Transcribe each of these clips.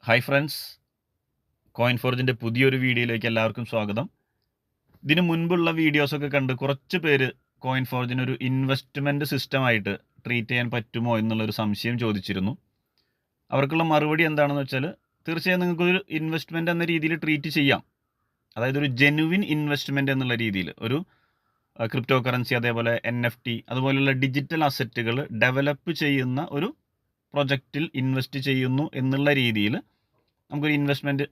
Hi friends, coin ഫോർജിൻ്റെ പുതിയൊരു വീഡിയോയിലേക്ക് എല്ലാവർക്കും സ്വാഗതം. ഇതിന് മുൻപുള്ള വീഡിയോസൊക്കെ കണ്ട് കുറച്ച് പേര് കോയിൻ ഫോർജിനൊരു ഇൻവെസ്റ്റ്മെൻറ്റ് സിസ്റ്റമായിട്ട് ട്രീറ്റ് ചെയ്യാൻ പറ്റുമോ എന്നുള്ളൊരു സംശയം ചോദിച്ചിരുന്നു. അവർക്കുള്ള മറുപടി എന്താണെന്ന് വെച്ചാൽ, തീർച്ചയായും നിങ്ങൾക്കൊരു ഇൻവെസ്റ്റ്മെൻറ്റ് എന്ന രീതിയിൽ ട്രീറ്റ് ചെയ്യാം. അതായത് ഒരു ജെനുവിൻ ഇൻവെസ്റ്റ്മെൻറ്റ് എന്നുള്ള രീതിയിൽ ഒരു ക്രിപ്റ്റോ കറൻസി, അതേപോലെ NFT, അതുപോലെയുള്ള ഡിജിറ്റൽ അസറ്റുകൾ ഡെവലപ്പ് ചെയ്യുന്ന ഒരു പ്രൊജക്റ്റിൽ ഇൻവെസ്റ്റ് ചെയ്യുന്നു എന്നുള്ള രീതിയിൽ നമുക്കൊരു ഇൻവെസ്റ്റ്മെൻറ്റ്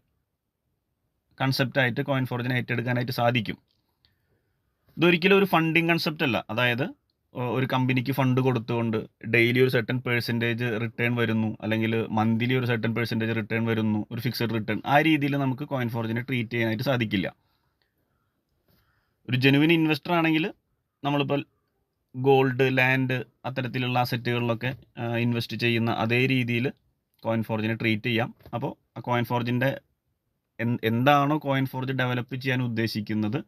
കൺസെപ്റ്റായിട്ട് കോയിൻ ഫോർജിനെ ഏറ്റെടുക്കാനായിട്ട് സാധിക്കും. ഇതൊരിക്കലും ഒരു ഫണ്ടിങ് കൺസെപ്റ്റ് അല്ല. അതായത് ഒരു കമ്പനിക്ക് ഫണ്ട് കൊടുത്തുകൊണ്ട് ഡെയിലി ഒരു സർട്ടൻ പെർസെൻറ്റേജ് റിട്ടേൺ വരുന്നു, അല്ലെങ്കിൽ മന്ത്ലി ഒരു സർട്ടൻ പെർസെൻറ്റേജ് റിട്ടേൺ വരുന്നു, ഒരു ഫിക്സഡ് റിട്ടേൺ, ആ രീതിയിൽ നമുക്ക് കോയിൻ ഫോർജിനെ ട്രീറ്റ് ചെയ്യാനായിട്ട് സാധിക്കില്ല. ഒരു ജെനുവിൻ ഇൻവെസ്റ്റർ ആണെങ്കിൽ നമ്മളിപ്പോൾ ഗോൾഡ്, ലാൻഡ്, അത്തരത്തിലുള്ള അസറ്റുകളിലൊക്കെ ഇൻവെസ്റ്റ് ചെയ്യുന്ന അതേ രീതിയിൽ കോയിൻ ഫോർജിനെ ട്രീറ്റ് ചെയ്യാം. അപ്പോൾ ആ കോയിൻ ഫോർജിൻ്റെ എന്താണോ കോയിൻ ഫോർജ് ഡെവലപ്പ് ചെയ്യാൻ ഉദ്ദേശിക്കുന്നത്,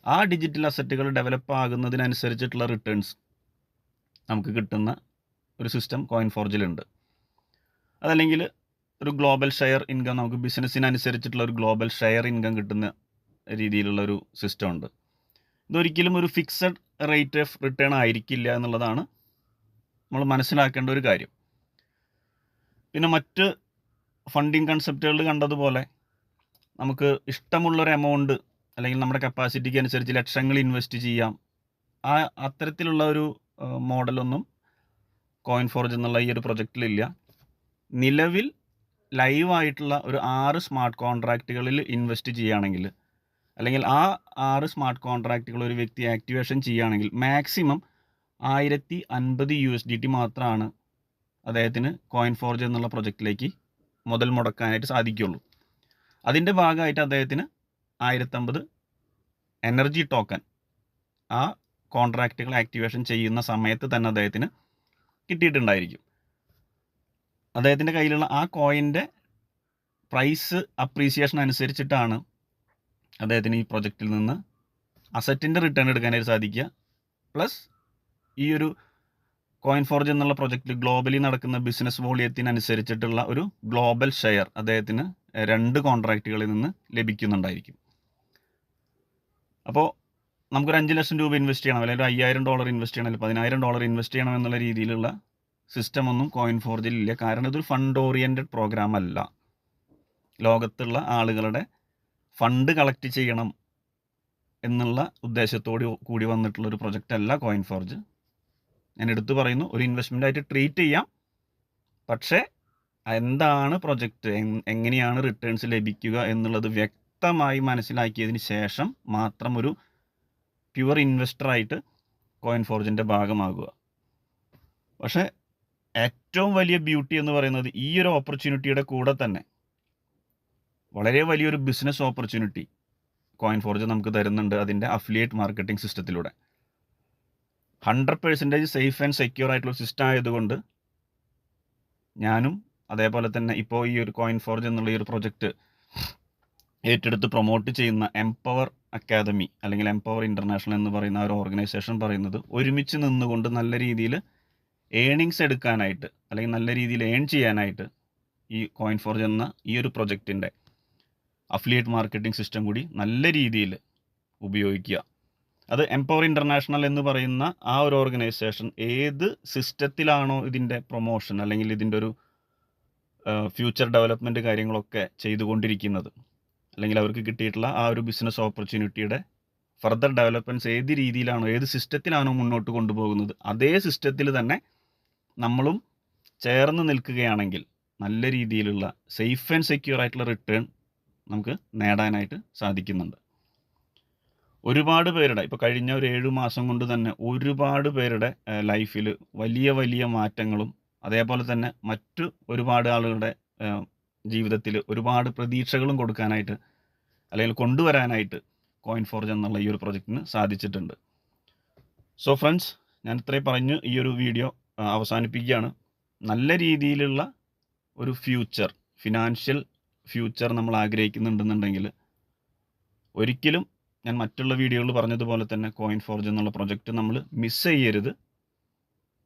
ആ ഡിജിറ്റൽ അസറ്റുകൾ ഡെവലപ്പ് ആകുന്നതിനനുസരിച്ചിട്ടുള്ള റിട്ടേൺസ് നമുക്ക് കിട്ടുന്ന ഒരു സിസ്റ്റം കോയിൻ ഫോർജിലുണ്ട്. അതല്ലെങ്കിൽ ഒരു ഗ്ലോബൽ ഷെയർ ഇൻകം, നമുക്ക് ബിസിനസ്സിനനുസരിച്ചിട്ടുള്ള ഒരു ഗ്ലോബൽ ഷെയർ ഇൻകം കിട്ടുന്ന രീതിയിലുള്ളൊരു സിസ്റ്റം ഉണ്ട്. ഇതൊരിക്കലും ഒരു ഫിക്സഡ് റേറ്റ് ഓഫ് റിട്ടേൺ ആയിരിക്കില്ല എന്നുള്ളതാണ് നമ്മൾ മനസ്സിലാക്കേണ്ട ഒരു കാര്യം. പിന്നെ മറ്റ് ഫണ്ടിങ് കൺസെപ്റ്റുകളിൽ കണ്ടതുപോലെ നമുക്ക് ഇഷ്ടമുള്ളൊരു എമൗണ്ട് അല്ലെങ്കിൽ നമ്മുടെ കപ്പാസിറ്റിക്ക് അനുസരിച്ച് ലക്ഷങ്ങൾ ഇൻവെസ്റ്റ് ചെയ്യാം. അത്തരത്തിലുള്ള ഒരു മോഡലൊന്നും കോയിൻ ഫോർജ് എന്നുള്ള ഈ ഒരു പ്രൊജക്റ്റിലില്ല. നിലവിൽ ലൈവായിട്ടുള്ള ഒരു 6 സ്മാർട്ട് കോൺട്രാക്റ്റുകളിൽ ഇൻവെസ്റ്റ് ചെയ്യുകയാണെങ്കിൽ, അല്ലെങ്കിൽ ആ 6 സ്മാർട്ട് കോൺട്രാക്റ്റുകൾ ഒരു വ്യക്തി ആക്ടിവേഷൻ ചെയ്യുകയാണെങ്കിൽ മാക്സിമം 1050 USDT മാത്രമാണ് അദ്ദേഹത്തിന് കോയിൻ ഫോർജ് എന്നുള്ള പ്രൊജക്റ്റിലേക്ക് മുതൽ മുടക്കാനായിട്ട് സാധിക്കുകയുള്ളൂ. അതിൻ്റെ ഭാഗമായിട്ട് അദ്ദേഹത്തിന് 1050 എനർജി ടോക്കൺ ആ കോൺട്രാക്റ്റുകൾ ആക്ടിവേഷൻ ചെയ്യുന്ന സമയത്ത് തന്നെ അദ്ദേഹത്തിന് കിട്ടിയിട്ടുണ്ടായിരിക്കും. അദ്ദേഹത്തിൻ്റെ കയ്യിലുള്ള ആ കോയിൻ്റെ പ്രൈസ് അപ്രീസിയേഷൻ അനുസരിച്ചിട്ടാണ് അദ്ദേഹത്തിന് ഈ പ്രൊജക്റ്റിൽ നിന്ന് അസറ്റിൻ്റെ റിട്ടേൺ എടുക്കാനായിട്ട് സാധിക്കുക. പ്ലസ് ഈ ഒരു കോയിൻ ഫോർജ് എന്നുള്ള പ്രൊജക്റ്റിൽ ഗ്ലോബലി നടക്കുന്ന ബിസിനസ് വോളിയത്തിനനുസരിച്ചിട്ടുള്ള ഒരു ഗ്ലോബൽ ഷെയർ അദ്ദേഹത്തിന് 2 കോൺട്രാക്റ്റുകളിൽ നിന്ന് ലഭിക്കുന്നുണ്ടായിരിക്കും. അപ്പോൾ നമുക്കൊരു 5 ലക്ഷം രൂപ ഇൻവെസ്റ്റ് ചെയ്യണം, അല്ലെങ്കിൽ $5000 ഇൻവെസ്റ്റ് ചെയ്യണം, അല്ലെങ്കിൽ $10000 ഇൻവെസ്റ്റ് ചെയ്യണം എന്നുള്ള രീതിയിലുള്ള സിസ്റ്റം ഒന്നും കോയിൻ ഫോർജിൽ ഇല്ല. കാരണം ഇതൊരു ഫണ്ട് ഓറിയൻറ്റഡ് പ്രോഗ്രാം അല്ല. ലോകത്തുള്ള ആളുകളുടെ ഫണ്ട് കളക്ട് ചെയ്യണം എന്നുള്ള ഉദ്ദേശത്തോട് കൂടി വന്നിട്ടുള്ളൊരു പ്രൊജക്റ്റ് അല്ല കോയിൻ ഫോർജ്. ഞാൻ എടുത്തു പറയുന്നു, ഒരു ഇൻവെസ്റ്റ്മെൻ്റ് ആയിട്ട് ട്രീറ്റ് ചെയ്യാം. പക്ഷേ എന്താണ് പ്രൊജക്റ്റ്, എങ്ങനെയാണ് റിട്ടേൺസ് ലഭിക്കുക എന്നുള്ളത് വ്യക്തമായി മനസ്സിലാക്കിയതിന് ശേഷം മാത്രം ഒരു പ്യുവർ ഇൻവെസ്റ്ററായിട്ട് കോയിൻ ഫോർജിൻ്റെ ഭാഗമാകുക. പക്ഷേ ഏറ്റവും വലിയ ബ്യൂട്ടി എന്ന് പറയുന്നത്, ഈ ഒരു ഓപ്പർച്യൂണിറ്റിയുടെ കൂടെ തന്നെ വളരെ വലിയൊരു ബിസിനസ് ഓപ്പർച്യൂണിറ്റി കോയിൻ ഫോർജ് നമുക്ക് തരുന്നുണ്ട് അതിൻ്റെ അഫിലിയേറ്റ് മാർക്കറ്റിംഗ് സിസ്റ്റത്തിലൂടെ. 100% സേഫ് ആൻഡ് സെക്യൂർ ആയിട്ടുള്ള സിസ്റ്റം ആയതുകൊണ്ട് ഞാനും അതേപോലെ തന്നെ ഇപ്പോൾ ഈ ഒരു കോയിൻ ഫോർജ് എന്നുള്ള ഈ ഒരു പ്രൊജക്റ്റ് ഏറ്റെടുത്ത് പ്രൊമോട്ട് ചെയ്യുന്ന എംപവർ അക്കാദമി, അല്ലെങ്കിൽ എംപവർ ഇൻ്റർനാഷണൽ എന്ന് പറയുന്ന ഒരു ഓർഗനൈസേഷൻ പറയുന്നത്, ഒരുമിച്ച് നിന്നുകൊണ്ട് നല്ല രീതിയിൽ ഏണിങ്സ് എടുക്കാനായിട്ട്, അല്ലെങ്കിൽ നല്ല രീതിയിൽ ഏൺ ചെയ്യാനായിട്ട് ഈ കോയിൻ ഫോർജ് എന്ന ഈ ഒരു പ്രൊജക്റ്റിൻ്റെ അഫിലിയേറ്റ് മാർക്കറ്റിംഗ് സിസ്റ്റം കൂടി നല്ല രീതിയിൽ ഉപയോഗിക്കുക. അത് എംപവർ ഇൻ്റർനാഷണൽ എന്ന് പറയുന്ന ആ ഒരു ഓർഗനൈസേഷൻ ഏത് സിസ്റ്റത്തിലാണോ ഇതിൻ്റെ പ്രൊമോഷൻ, അല്ലെങ്കിൽ ഇതിൻ്റെ ഒരു ഫ്യൂച്ചർ ഡെവലപ്മെൻറ്റ് കാര്യങ്ങളൊക്കെ ചെയ്തുകൊണ്ടിരിക്കുന്നത്, അല്ലെങ്കിൽ അവർക്ക് കിട്ടിയിട്ടുള്ള ആ ഒരു ബിസിനസ് ഓപ്പർച്യൂണിറ്റിയുടെ ഫർദർ ഡെവലപ്മെൻറ്റ്സ് ഏത് രീതിയിലാണോ, ഏത് സിസ്റ്റത്തിലാണോ മുന്നോട്ട് കൊണ്ടുപോകുന്നത്, അതേ സിസ്റ്റത്തിൽ തന്നെ നമ്മളും ചേർന്ന് നിൽക്കുകയാണെങ്കിൽ നല്ല രീതിയിലുള്ള സേഫ് ആൻഡ് സെക്യൂർ ആയിട്ടുള്ള റിട്ടേൺ നമുക്ക് നേടാനായിട്ട് സാധിക്കുന്നുണ്ട്. ഒരുപാട് പേരുടെ, ഇപ്പോൾ കഴിഞ്ഞ ഒരു 7 മാസം കൊണ്ട് തന്നെ ഒരുപാട് പേരുടെ ലൈഫിൽ വലിയ വലിയ മാറ്റങ്ങളും, അതേപോലെ തന്നെ മറ്റു ഒരുപാട് ആളുകളുടെ ജീവിതത്തിൽ ഒരുപാട് പ്രതീക്ഷകളും കൊടുക്കാനായിട്ട്, അല്ലെങ്കിൽ കൊണ്ടുവരാനായിട്ട് കോയിൻ ഫോർജ് എന്നുള്ള ഈ ഒരു പ്രൊജക്റ്റിന് സാധിച്ചിട്ടുണ്ട്. സോ ഫ്രണ്ട്സ്, ഞാൻ ഇത്രയും പറഞ്ഞ് ഈ ഒരു വീഡിയോ അവസാനിപ്പിക്കുകയാണ്. നല്ല രീതിയിലുള്ള ഒരു ഫ്യൂച്ചർ, ഫിനാൻഷ്യൽ ഫ്യൂച്ചർ നമ്മൾ ആഗ്രഹിക്കുന്നുണ്ടെന്നുണ്ടെങ്കിൽ ഒരിക്കലും ഞാൻ മറ്റുള്ള വീഡിയോകളിൽ പറഞ്ഞതുപോലെ തന്നെ കോയിൻ ഫോർജ് എന്നുള്ള പ്രൊജക്റ്റ് നമ്മൾ മിസ് ചെയ്യരുത്.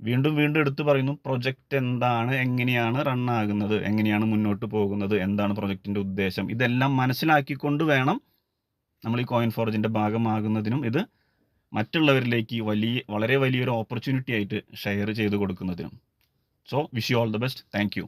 വീണ്ടും വീണ്ടും എടുത്തു പറയുന്നു, പ്രൊജക്റ്റ് എന്താണ്, എങ്ങനെയാണ് റൺ ആകുന്നത്, എങ്ങനെയാണ് മുന്നോട്ട് പോകുന്നത്, എന്താണ് പ്രൊജക്റ്റിൻ്റെ ഉദ്ദേശം, ഇതെല്ലാം മനസ്സിലാക്കിക്കൊണ്ട് വേണം നമ്മൾ ഈ കോയിൻ ഫോർജിൻ്റെ ഭാഗമാകുന്നതിനും ഇത് മറ്റുള്ളവരിലേക്ക് വളരെ വലിയൊരു ഓപ്പർച്യൂണിറ്റി ആയിട്ട് ഷെയർ ചെയ്ത് കൊടുക്കുന്നതിനും. So wish you all the best. Thank U.